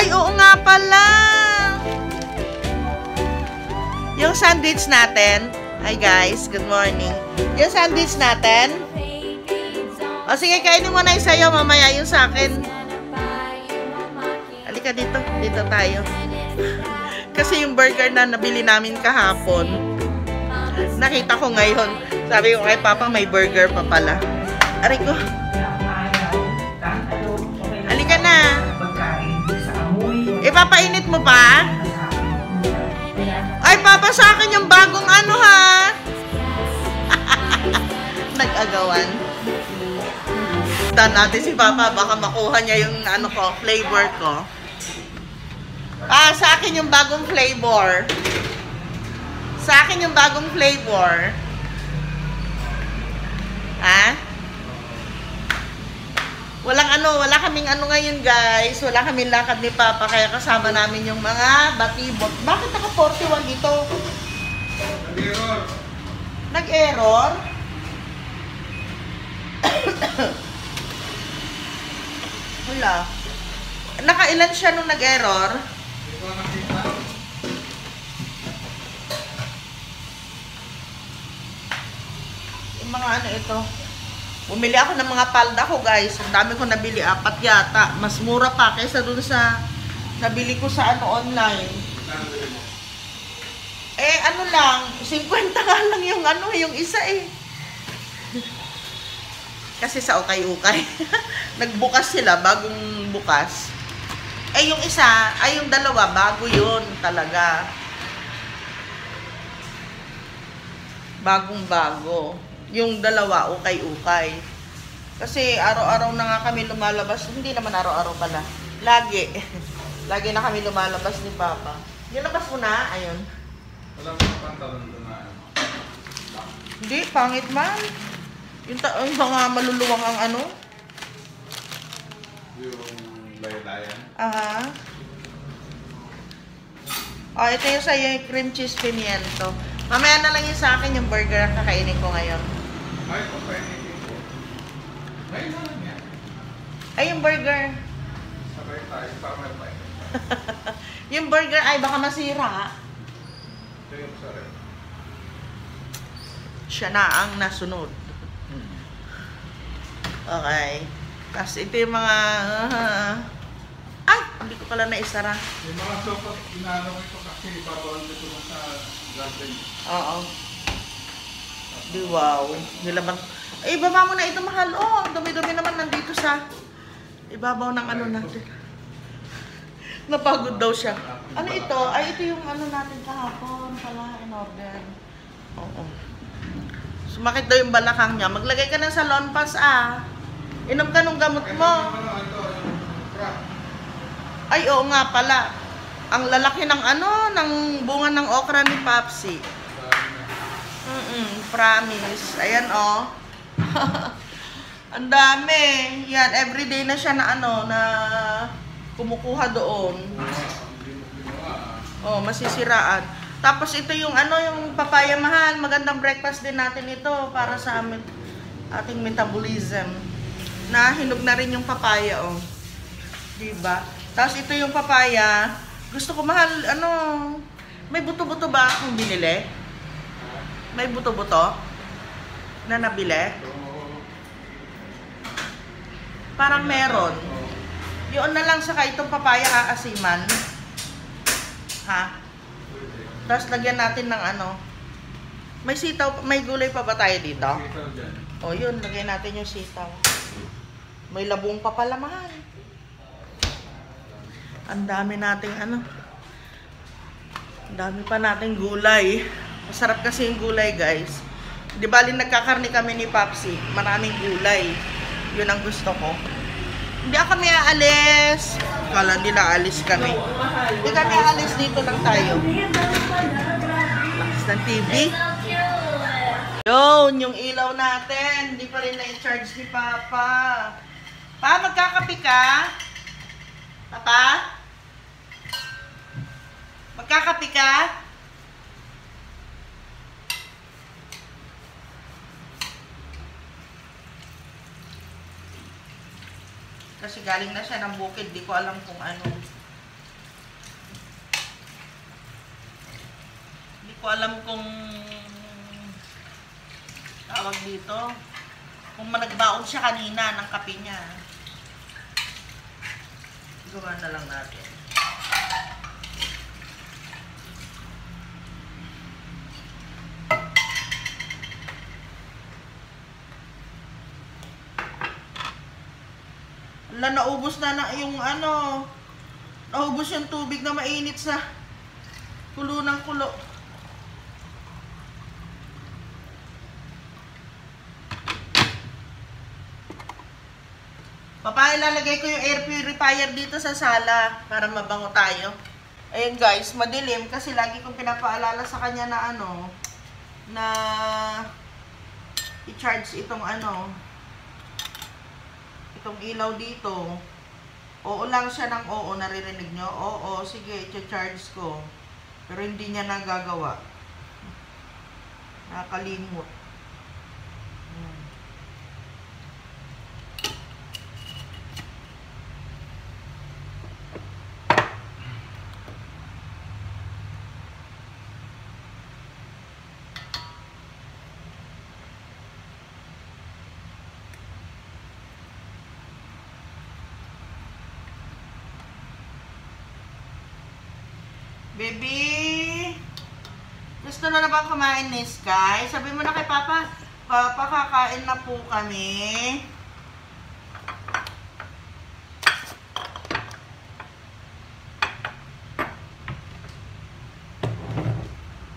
Ay, oo nga pala. Yung sandwich natin. Hi guys, good morning. Yung sandwich natin. O sige, kainin mo na yung sa'yo, mamaya yung sa akin. Halika dito, dito tayo. Kasi yung burger na nabili namin kahapon, nakita ko ngayon. Sabi ko kay Papa, may burger pa pala. Aray ko. Halika na. Ipapainit mo pa? Ay, Papa, sa akin yung bagong ano, ha? Nag-agawan. Tan natin si Papa, baka makuha niya yung ano ko, flavor ko. Ah, sa akin yung bagong flavor. Sa akin yung bagong flavor. Ha? Wala kaming ano ngayon guys. Wala kaming lakad ni Papa, kaya kasama namin yung mga batibot. Bakit naka 41 dito? Nag-error. Nag-error? Wala. Nakailan siya nung nag-error? Hindi ko nakita. Yung mga ano ito. Bumili ako ng mga palda ko guys. Ang dami ko nabili. 4 yata. Mas mura pa kaysa dun sa nabili ko sa ano online. Eh ano lang. 50 nga lang yung ano yung isa eh. Kasi sa ukay-ukay. Nagbukas sila. Bagong bukas. Eh yung isa. Ay yung dalawa. Bago yun talaga. Bagong bago. Yung dalawa, ukay-ukay. Kasi araw-araw na nga kami lumalabas. Hindi naman araw-araw pala. Lagi. Lagi na kami lumalabas ni Papa. Nilabas mo na? Ayun. Wala mo pantalon doon na. Hindi, pangit man. Yung mga maluluwang ang ano. Yung layan. Aha. Oh, ito yung sa'yo yung cream cheese pimiento. Mamaya na lang yung sa akin yung burger ang kakainin ko ngayon. Ay, papainitin ko. Ngayon na lang yan. Ay, yung burger. Sabay tayo para may painin. Yung burger ay baka masira. Ito yung sarap. Siya na ang nasunod. Okay. Tapos ito yung mga... ay! Hindi ko pala naisara. Yung mga sopas, inaano ko ito kasi babawal dito sa garden. Oo. Di wow. Nilabang... Eh, ibaba mo na ito, mahal. Oh, ang dumi-dumi naman nandito sa... Ibabaw ng ano natin. Napagod daw siya. Ano ito? Ay, ito yung ano natin kahapon pala in order. Oo. Sumakit daw yung balakang niya. Maglagay ka na sa Lawn Pass, ah. Inom ka nung gamot mo. Ay, oo nga pala. Ang lalaki ng ano, ng bunga ng okra ni Papsi. Promise. Ayan, oh. Ang dami. Yan, everyday na siya na ano, na kumukuha doon. Oh, masisiraan. Tapos ito yung ano, yung papaya mahal. Magandang breakfast din natin ito para sa amin, ating metabolism. Na hinog na rin yung papaya, oh. Diba? Tapos ito yung papaya. Gusto ko mahal, ano, may buto-buto ba akong binili? May buto-buto na nabili? Parang meron. Yun na lang saka itong papaya aasiman. Ha? Tapos lagyan natin ng ano. May sitaw, may gulay pa ba tayo dito? O yun, lagyan natin yung sitaw. May labong pa pala mahal. Ang dami nating ano. Ang dami pa nating gulay. Masarap kasi yung gulay, guys. Di bali nagkakarni kami ni Papsi. Maraming gulay. Yun ang gusto ko. Hindi ako kami aalis. Kala hindi naalis kami. Hindi kami aalis, dito lang tayo. Lakas ng TV. Yun, yung ilaw natin. Hindi pa rin na-charge ni Papa. Pa, magkakapi ka? Papa? Magkakapi ka? Kasi galing na siya ng bukid. Di ko alam kung ano. ko alam kung tawag dito. Kung nagbaon siya kanina ng kape niya. Gawa na lang natin. Wala, naubos na yung ano. Naubos yung tubig na mainit sa kulo ng kulo. Ilalagay ko yung air purifier dito sa sala para mabango tayo. Ayun guys, madilim kasi lagi kong pinapaalala sa kanya na ano, na i-charge itong ano, itong ilaw dito. Oo lang siya ng oo, naririnig nyo? Oo, sige, i-charge ko. Pero hindi niya nagagawa. Nakalimot. Baby, gusto na ba kumain ni Sky? Sabi mo na kay Papa, Papa, kakain na po kami.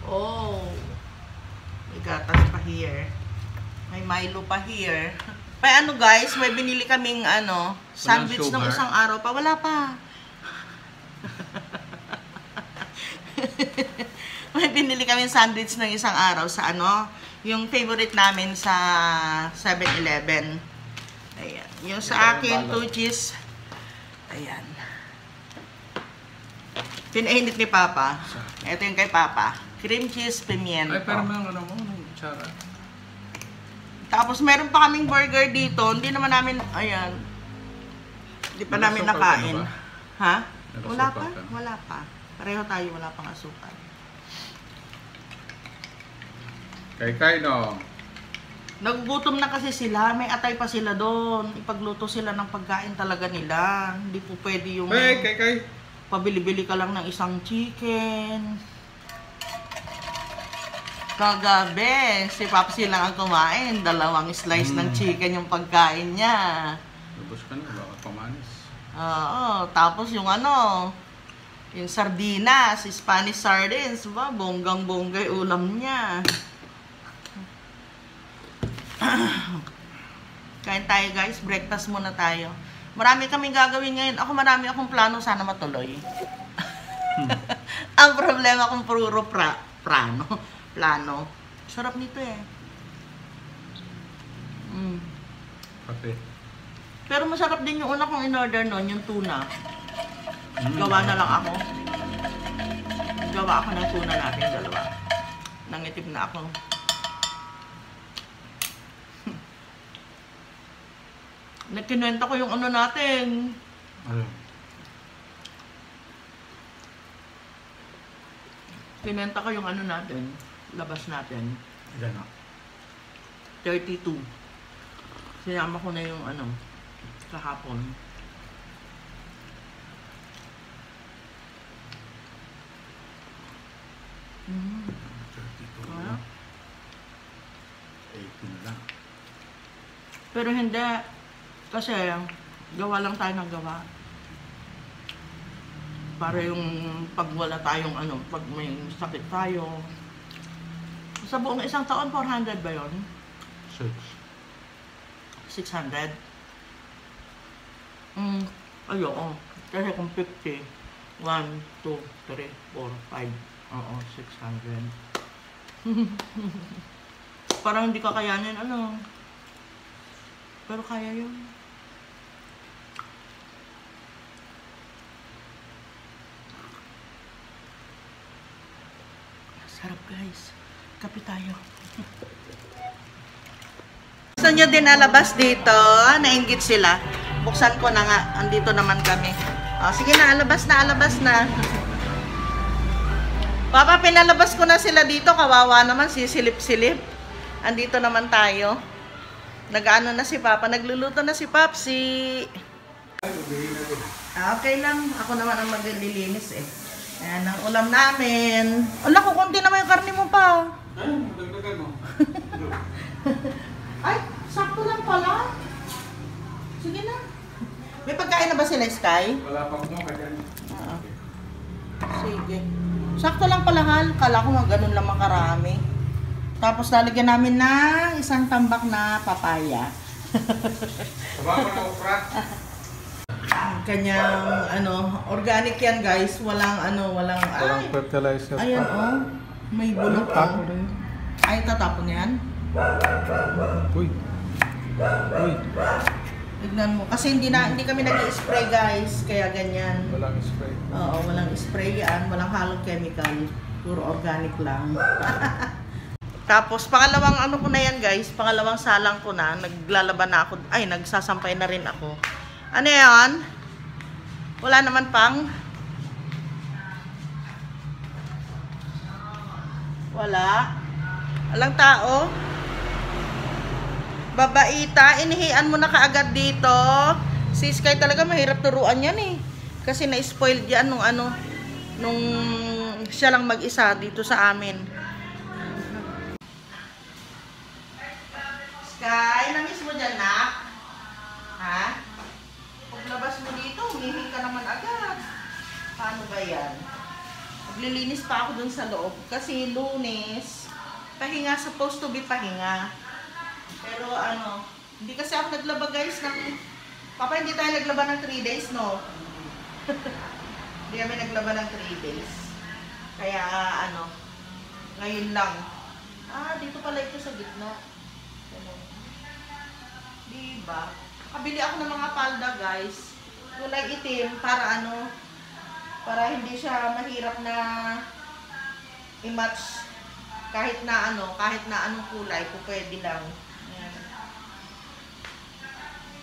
Oh, may gatas pa here. May Milo pa here. May ano guys, may binili kaming ano, sandwich ng isang araw pa. Wala pa. May binili kami sandwich ng isang araw sa ano, yung favorite namin sa 7-Eleven. Ayan. Yung sa akin, 2 cheese. Ayan. Pinainit ni Papa. Ito yung kay Papa. Cream cheese, pimiento. Ay, pero may ano mo, tsara. Tapos meron pa kaming burger dito. Hindi naman namin, ayan. Hindi pa namin nakain. Ha? Wala pa? Wala pa. Pareho tayo, wala pang asukal. Kay no. Nagugutom na kasi sila, may atay pa sila doon. Ipagluto sila ng pagkain talaga nila. Hindi po pwede yung kay. Pabili-bili ka lang ng isang chicken. Kagabi, si Papsi lang ang kumain. 2 slice ng chicken yung pagkain niya. Lubos ka na, baka pamanis. Oo, tapos yung ano, yung sardinas, Spanish sardines, ba? Bonggang-bonggay ulam niya. Kain tayo guys, breakfast muna tayo. Marami kaming gagawin ngayon. Ako marami akong plano, sana matuloy. Ang problema kung puro plano. Sarap nito eh. Pati. Pero masarap din yung una kong in-order nun, yung tuna. Gawa na lang ako. Gawa ako ng tuna natin, 2. Nangitim na ako. Nagkinuwenta ko yung ano natin. Ano? Kinenta ko yung ano natin. Labas natin. Ilan na? 32. Sinama ko na yung ano, kahapon. Mm. 32 Ano? na. 18 lang. Pero hindi. Kasi gawa lang tayo ng gawa. Para yung pag wala tayong ano, pag may sakit tayo. Sa buong isang taon, 400 ba yun? 6. 600? Ayoko. Kasi kung 50, 1, 2, 3, 4, 5. Oo, 600. Parang hindi kakayanin, ano. Pero kaya yun. Sarap guys. Kape tayo. Gusto nyo din alabas dito? Nainggit sila. Buksan ko na nga. Andito naman kami. O, sige na, alabas na, alabas na. Papa, pinalabas ko na sila dito. Kawawa naman, sisilip-silip. Andito naman tayo. Nag-ano na si Papa. Nagluluto na si Papsi. Okay lang. Ako naman ang maglilinis eh. Ayan ang ulam namin. Ala, kukunti naman yung karne mo pa. Ay, madagdagan mo. Ay, sakto lang pala. Sige na. May pagkain na ba sila, Sky? Wala pa mo kaya. Sige. Sakto lang pala, Hal. Kala ko nga ganun lang makarami. Tapos lalagyan namin ng isang tambak na papaya. Sabako na okra. Kanyang organic yan, guys. Walang fertilizer. Ayan, oh. May bulok, oh. Ay, tatapon yan. Uy. Tignan mo. Kasi hindi kami nag-i-spray, guys. Kaya ganyan. Walang spray. Oo, walang spray yan. Walang halong chemical. Puro organic lang. Tapos, pangalawang ko na yan, guys. Pangalawang salang ko na. Naglalaban na ako. Ay, nagsasampay na rin ako. Ano yan? Wala naman pang? Wala. Walang tao. Babaita, inihian mo na kaagad dito. Si Sky talaga mahirap turuan yan eh. Kasi na-spoiled yan nung siya lang mag-isa dito sa amin. Sky, namiss mo dyan, nak? Ha? Paglabas mo dito, humihi ka naman agad. Paano ba yan? Maglilinis pa ako dun sa loob. Kasi Lunes, pahinga, supposed to be pahinga. Pero hindi kasi ako naglaba, guys, Papa, hindi tayo naglaba ng 3 days, no? Hindi kami naglaba ng 3 days. Kaya, ngayon lang. Dito pala ito sa gitna. Diba? Kabili ako ng mga palda, guys. Kulay itim para para hindi siya mahirap na i-match kahit na anong kulay, pwede lang. Ayan.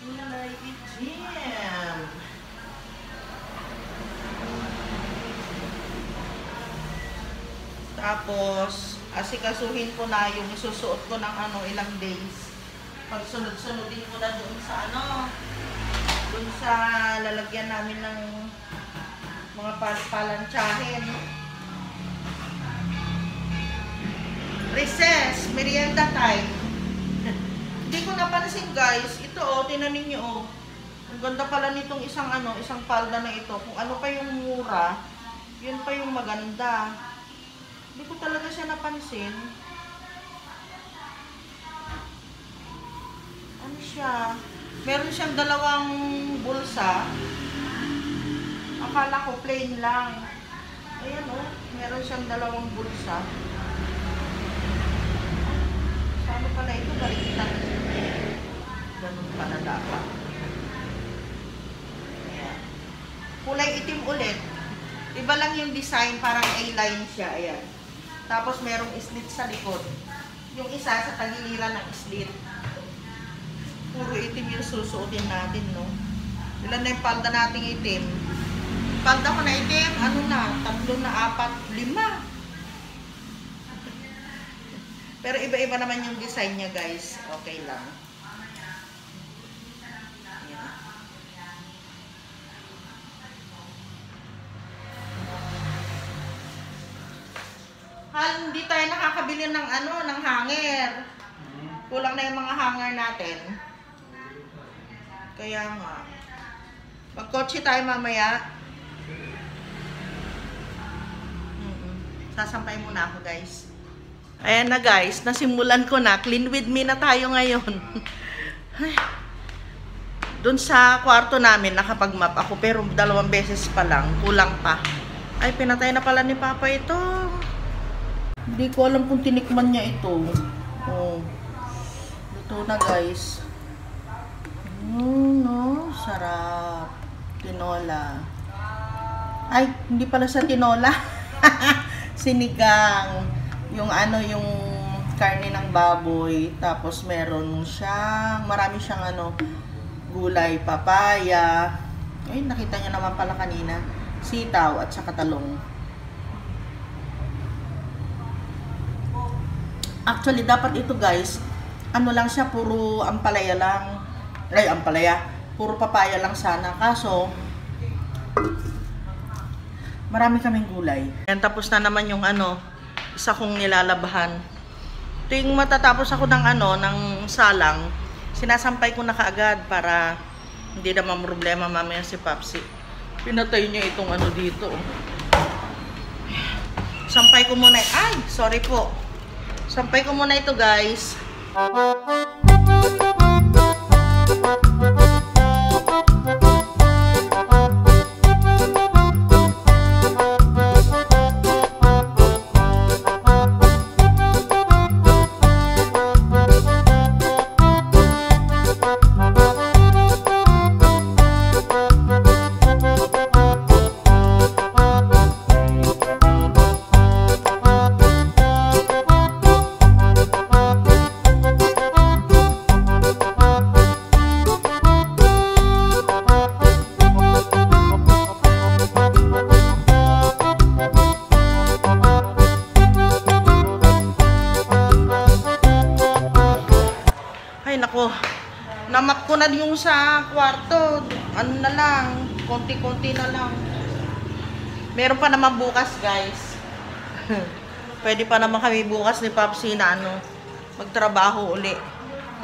Kulay itim. Tapos, asikasuhin ko na yung isusuot ko ng ilang days. Pag sunod-sunodin ko na doon sa lalagyan namin ng mga palantsahin. Recess, merienda time. Hindi ko napansin, guys. Ito, tinanin nyo, ang ganda pala nitong isang palda na ito. Kung ano pa yung mura, yun pa yung maganda. Hindi ko talaga siya napansin. Ano siya? Meron siyang dalawang bulsa. Akala ko plain lang. Ayan, meron siyang dalawang bulsa. Ano pala ito? Baliktad. Ganun pala dapat. Ayan. Kulay itim ulit. Iba lang yung design, parang A-line siya. Ayan. Tapos merong slit sa likod. Yung isa sa tagiliran ng slit. Puro itim yung susuotin natin, no? Ilan na yung palda nating itim? Palda ko na itim, 3 na 4, 5. Pero iba-iba naman yung design niya, guys. Okay lang. Ayan. Hindi tayo nakakabili ng ng hanger. Kulang na yung mga hanger natin. Kaya nga. Magkotse tayo mamaya. Sasampay muna ako, guys. Ayan na, guys. Nasimulan ko na. Clean with me na tayo ngayon. Doon sa kwarto namin, nakapag-map ako. Pero 2 beses pa lang. Kulang pa. Ay, pinatay na pala ni Papa ito. Hindi ko alam kung tinikman niya ito. Ito na, guys. No, sarap. Tinola. Ay, hindi pala siya tinola. Sinigang. Yung yung karne ng baboy. Tapos meron siyang, marami siyang gulay, papaya. Ay, nakita niyo naman pala kanina. Sitaw at saka talong. Actually, dapat ito guys, ano lang siya, puro ampalaya lang. Ay, ampalaya. Puro papaya lang sana. Kaso, marami kaming gulay. Yan, tapos na naman yung ano, isa kong nilalabahan. Tuwing matatapos ako ng ano, ng salang, sinasampay ko na kaagad para hindi naman problema mamaya si Papsi. Pinatay niya itong ano dito. Sampay ko muna. Ay, sorry po. Sampay ko muna ito guys. Namap ko na yung sa kwarto. Ano na lang, konti-konti na lang. Meron pa naman bukas, guys. Pwede pa naman kami bukas ni Papsi na ano, magtrabaho uli.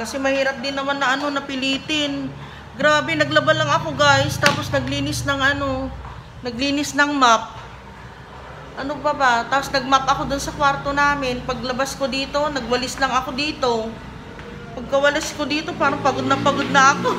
Kasi mahirap din naman na ano, napilitin. Grabe, naglaba lang ako, guys. Tapos naglinis ng ano, naglinis ng map. Ano ba ba? Tapos nagmap ako dun sa kwarto namin. Paglabas ko dito, nagwalis lang ako dito. Pagkawalis ko dito, parang pagod na ako.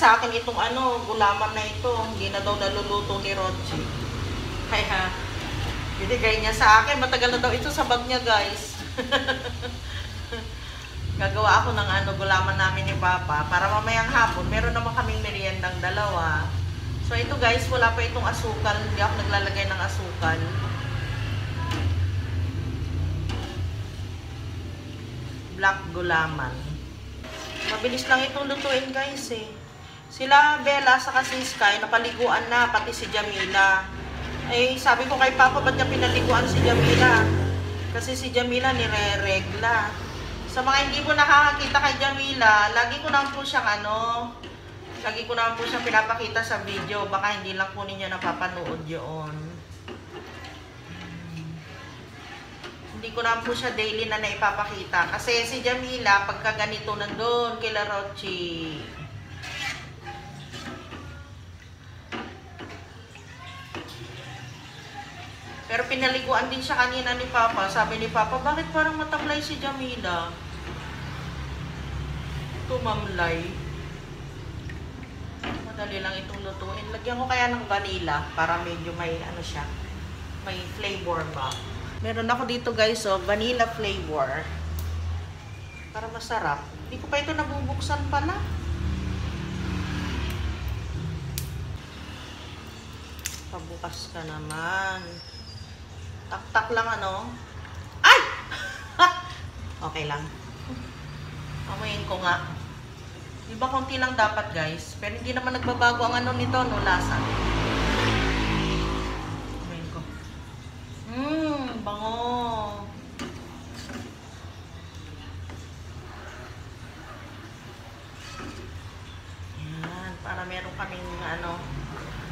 Sa akin itong ano, gulaman na ito, hindi na daw naluluto ni Rochi. Kaya, binigay niya sa akin. Matagal na daw ito sa bag niya, guys. Gagawa ako ng ano, gulaman namin ni Papa. Para mamayang hapon, meron naman kaming meriendang dalawa. So ito guys, wala pa itong asukal. Hindi ako naglalagay ng asukal. Black gulaman. Mabilis lang itong lutuin, guys eh. Sila Bella sa si Sky, napaliguan na, pati si Jamila. Eh, sabi ko kay Papa, ba't niya pinaliguan si Jamila? Kasi si Jamila nire-regla. Sa mga hindi po nakakakita kay Jamila, lagi ko naman po siyang pinapakita sa video. Baka hindi lang po ninyo napapanood yun. Hindi ko naman po siya daily na naipapakita. Kasi si Jamila, pagka ganito nandun, kila Rochi. Pero pinaliguan din siya kanina ni Papa. Sabi ni Papa, bakit parang matamlay si Jamila? Tumamlay. Madali lang itong lutuin. Lagyan ko kaya ng vanilla para medyo may ano siya, may flavor ba. Meron ako dito guys, oh, vanilla flavor. Para masarap. Hindi ko pa ito nabubuksan pala. Pabukas ka naman. Tak-tak lang ano. Ay! Okay lang. Amoyin ko nga. Diba konti lang dapat guys. Pero hindi naman nagbabago ang ano nito, no, lasa. Amoyin ko. Bango. Yan, para meron kaming ano,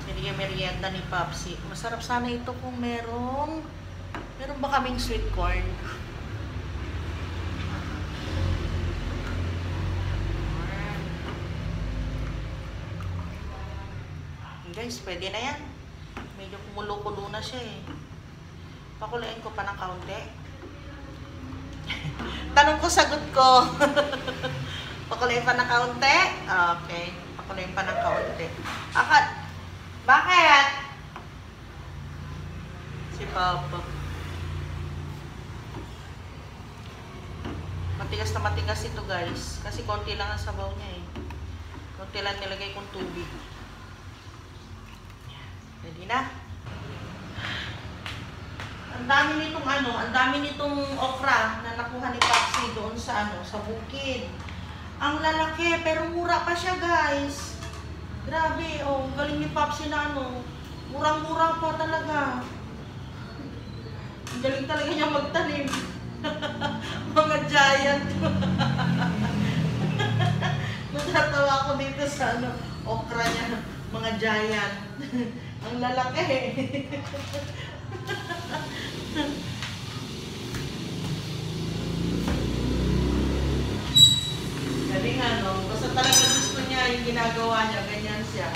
sinigay merienda ni Papsi. Masarap sana ito kung meron ba kaming sweet corn? Guys, pwede na yan. Medyo kumulo-kulo na siya eh. Pakulain ko pa ng kaunti. Tanong ko, sagot ko. Pakulain pa ng kaunti? Okay. Pakulain pa ng kaunti. Akat. Bakit? Si Papa. Matigas na matigas ito guys. Kasi konti lang ang sabaw niya eh. Konti lang nilagay kong tubig. Ready na? Ang dami nitong ang dami nitong okra na nakuha ni Papsi doon sa sa bukid. Ang lalaki, pero mura pa siya guys. Grabe, oh, galing ni Papsi na murang-mura pa talaga. Ang galing talaga niya magtanim. Mga giant. Natatawa ako dito sa okra niya. Mga giant. Ang lalaki. Galing basta talaga gusto niya yung ginagawa niya, ganyan siya.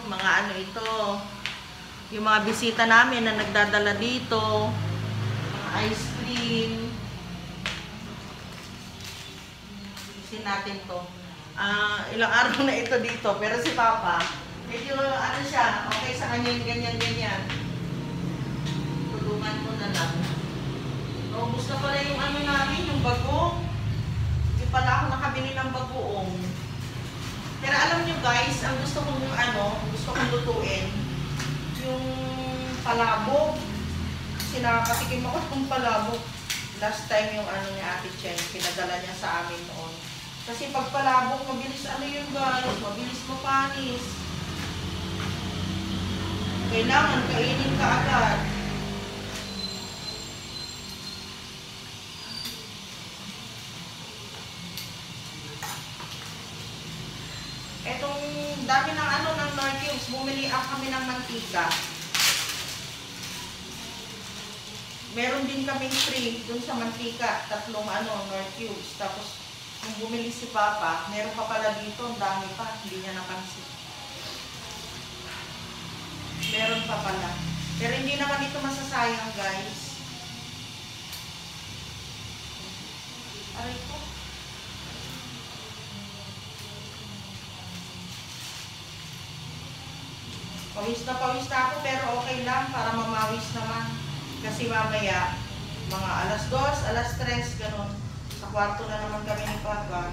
Mga ito, yung mga bisita namin na nagdadala dito, mga ice cream. Bisin natin to. Ilang araw na ito dito, pero si Papa, medyo siya, okay sa kanya yung ganyan-ganyan. Tulungan ko na lang. Ubus na pala yung namin, yung bagoong. Hindi pala ako nakabili ng bagoong. Pero alam nyo guys, ang gusto kong gusto kong lutuin, yung palabok. Kasi nakakatikim ako ng palabok. Last time yung ni Ate Chen, pinadala niya sa amin noon. Kasi pag palabok, mabilis yun guys, mabilis mapanis. Kailangan kainin ka agad. Etong dami ng ng Nor Cubes, bumili kami ng mantika. Meron din kaming free dun sa mantika, 3 Nor Cubes. Tapos nung bumili si Papa, meron pa pala dito, ang dami pa, hindi niya napansin. Meron pa pala. Pero hindi naman ito masasayang guys. Aray ko. Pawis na ako pero okay lang para mamawis naman. Kasi mamaya, mga alas 2, alas 3, ganun. Sa kwarto na naman kami ni Papa.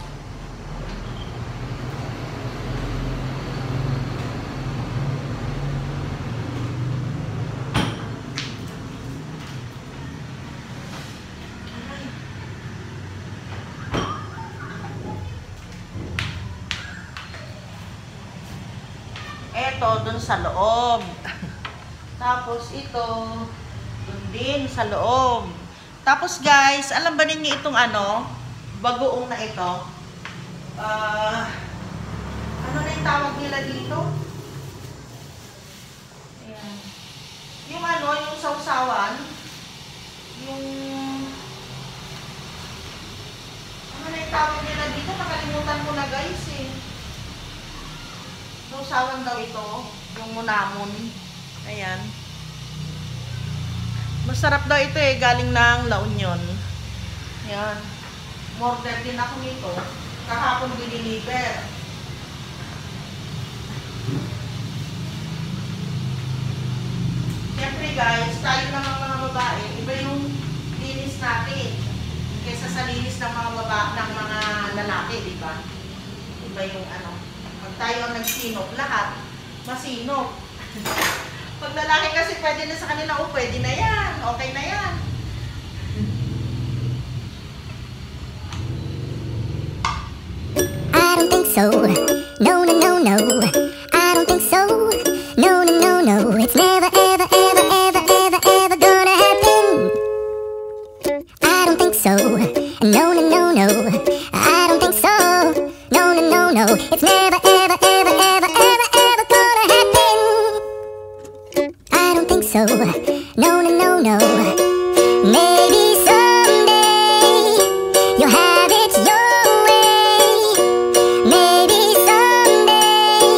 Ito, dun sa loob. Tapos ito, dun din sa loob. Tapos guys, alam ba ninyo itong bagoong na ito? Ano na yung tawag nila dito? Ayan. Yung yung sausawan. Yung ano na yung tawag nila dito? Nakalimutan ko na guys eh. Sausawan daw ito, yung munamon. Ayan. Masarap daw ito eh, galing ng La Union. Ayan. Order din ako nito. Kahapon diniliver. Siyempre guys, tayo naman mga babae, iba yung linis natin. Kaysa sa linis ng mga babae, ng mga lalaki, di ba? Iba yung pag tayo ang nagsinop, lahat masinop. Pag lalaki kasi pwede na sa kanila, pwede na yan, okay na yan. I don't think so. No, no, no, no. I don't think so. No, no, no, no. It's never, ever, ever, ever, ever, ever gonna happen. I don't think so. No, no, no, no. I don't think so. No, no, no, no. It's never, ever, ever, ever, ever, ever gonna happen. I don't think so. No, no, no, no. Maybe someday you'll have it your way. Maybe someday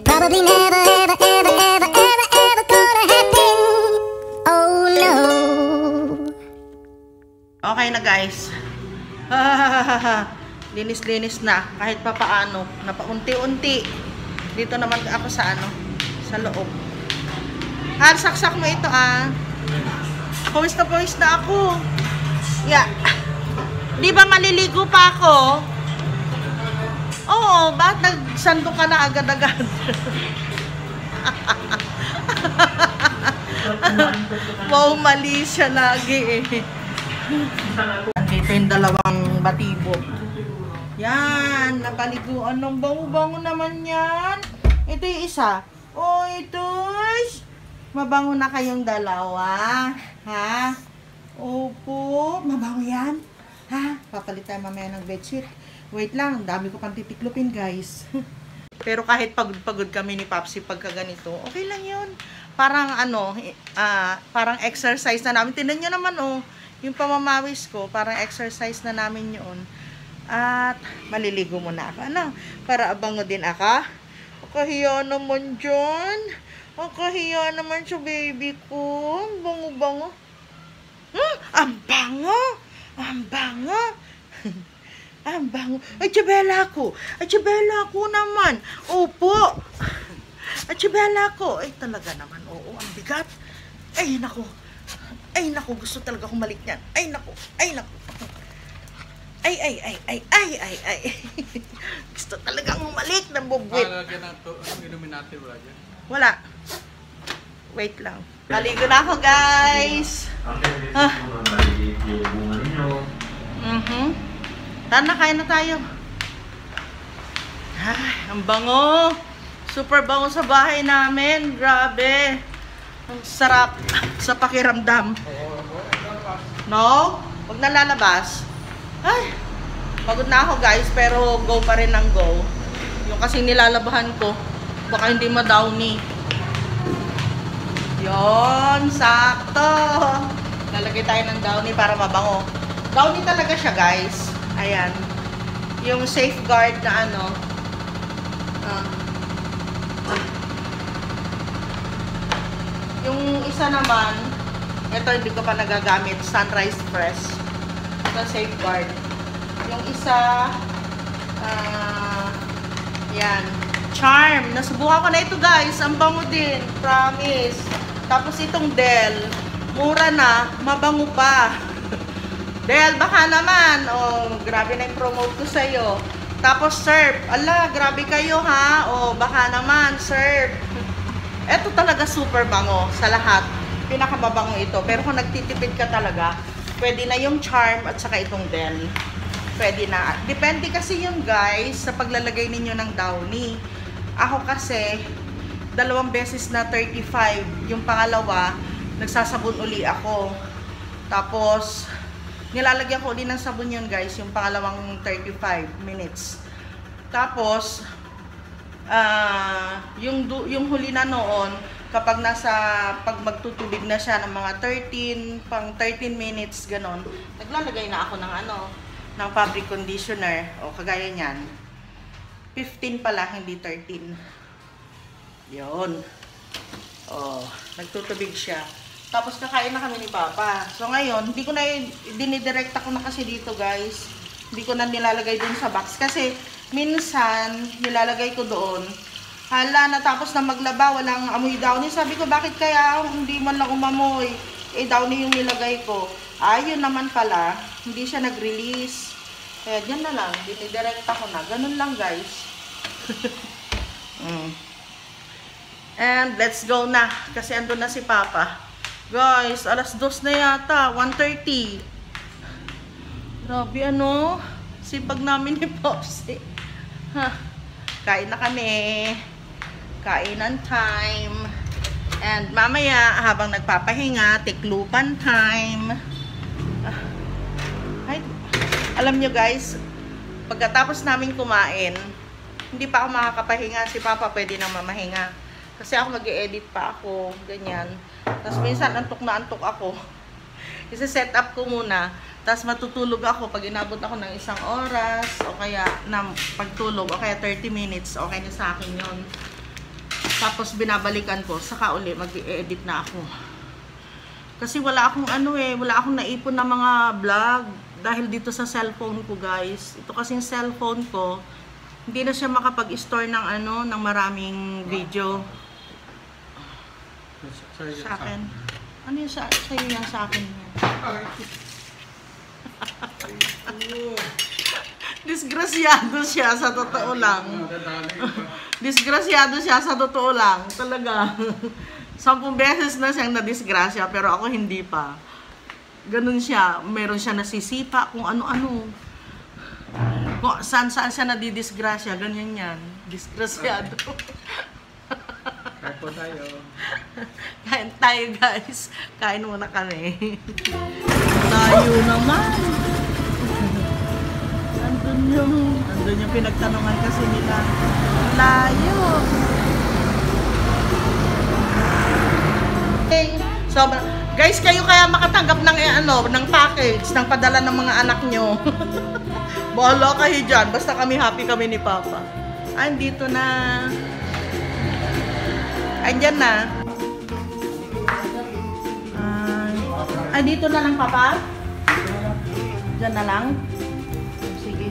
Probably never, ever, ever, ever, ever, ever gonna happen. Oh no. Okay na guys. Linis-linis na kahit pa paano, napaunti-unti. Dito naman ako sa sa loob. Saksak mo ito Pawis na ako. Yeah. Di ba maliligo pa ako? Oo, bakit nagsando ka na agad-agad? Wow, mali siya lagi Andito yung dalawang batibo. Yan, napaliguan ng bango-bango naman yan. Ito yung isa. Oh, ito. Mabango na kayong dalawa. Ha? Opo. Mabango yan. Ha? Papalit tayo mamaya ng bedsheet. Wait lang, dami ko pang titiklopin, guys. Pero kahit pagod-pagod kami ni Papsi pagka ganito, okay lang yun. Parang parang exercise na namin. Tingnan nyo naman, yung pamamawis ko, parang exercise na namin yun. At maliligo muna ako. Para abango din ako. Kahiya naman dyan. Kahiya naman sa baby ko. Bango-bango. Ang bango! Ang bango! Ang bango. Ay, Chabela ko. Ay, Chabela ko naman. Opo. Ay, Chabela ko. Ay, talaga naman. Oo, ang bigat. Ay, naku. Ay, naku. Gusto talaga humalik yan. Ay, naku. Ay, naku. Ay. Gusto talagang humalik ng bubwit. Anong inumin natin, wala dyan? Wala. Wait lang. Maligo na ako, guys. Tara, kain na tayo. Ay, ang bango. Super bango sa bahay namin. Grabe. Ang sarap sa pakiramdam. No? Huwag na lalabas. Ay, pagod na ako, guys. Pero go pa rin ang go. Yung kasi nilalabahan ko, baka hindi ma-downy. Yon, sakto. Lalagay tayo ng downy para mabango. Downy talaga siya, guys. Ayan. Yung safeguard na Yung isa naman, ito hindi ko pa nagagamit, Sunrise Press. Ito safeguard. Yung isa, yan. Charm. Nasubukan ko na ito, guys. Ang bango din. Promise. Tapos itong Del, mura na, mabango pa. Del, baka naman. Grabe na yung promote ko sa'yo. Tapos Surf. Ala, grabe kayo ha. Baka naman, Surf. Ito talaga super bango sa lahat. Pinakamabango ito. Pero kung nagtitipid ka talaga, pwede na yung Charm at saka itong Del. Pwede na. Depende kasi yun, guys, sa paglalagay ninyo ng downy. Ako kasi, 2 beses na 35. Yung pangalawa, nagsasabon uli ako. Tapos, nilalagyan ko ulit ng sabon yun, guys, yung pangalawang 35 minutes. Tapos, yung huli na noon, kapag pag magtutubig na siya ng mga 13 minutes, ganon, naglalagay na ako ng ng fabric conditioner. Kagaya niyan. 15 pala, hindi 13. Yun. Nagtutubig siya. Tapos kakain na kami ni Papa. So ngayon, hindi ko na dinidirekta ko na kasi dito, guys. Hindi ko na nilalagay dun sa box kasi minsan nilalagay ko doon. Hala, natapos na maglaba, walang amoy downy. Sabi ko, bakit kaya hindi man lang umamoy? Downy yung nilagay ko. Yun naman pala, hindi siya nag-release. Kaya dyan na lang, dinidirekta ko na. Ganun lang, guys. And let's go na. Kasi andun na si Papa. Guys, alas 2 na yata. 1:30. Grabe sipag namin ni Popsi. Kain na kami. Kainan time. And mamaya, habang nagpapahinga, tiklupan time. Alam nyo, guys, pagkatapos namin kumain, hindi pa ako makakapahinga. Si Papa pwede nang mamahinga. Kasi ako mag-i-edit pa ako. Ganyan. Tapos minsan antok na antok ako. Isa-set up ko muna. Tapos matutulog ako pag inabot ako ng 1 oras. O kaya na pagtulog. O kaya 30 minutes. Okay na sa akin yun. Tapos binabalikan ko, saka uli mag-i-edit na ako. Kasi wala akong wala akong naipon na mga vlog dahil dito sa cellphone ko, guys. Ito kasing cellphone ko, hindi na siya makapag-store ng ng maraming video. Sa akin. Ano yung sa'yo yan sa akin yan? Disgrasyado siya sa totoo lang. Disgrasyado siya sa totoo lang. Talaga. 10 beses na siyang nadisgrasya pero ako hindi pa. Ganun siya. Meron siya nasisipa kung ano-ano. Kung saan-saan siya nadidisgrasya. Ganyan yan. Disgrasyado. Kain po tayo. Kain tayo, guys. Kain muna kami. Tayo naman. Andun yung pinagtanungan kasi nila. Layo. So, guys, kayo kaya makatanggap ng ng package, ng padala ng mga anak nyo. Bahala kayo dyan. Basta kami happy kami ni Papa. Ay, dito na. Andyan na. Ay, dito na lang, Papa? Diyan na lang? Sige.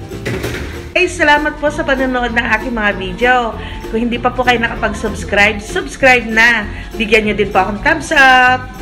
Hey, salamat po sa panonood ng aking mga video. Kung hindi pa po kayo nakapag-subscribe, subscribe na. Bigyan nyo din po akong thumbs up.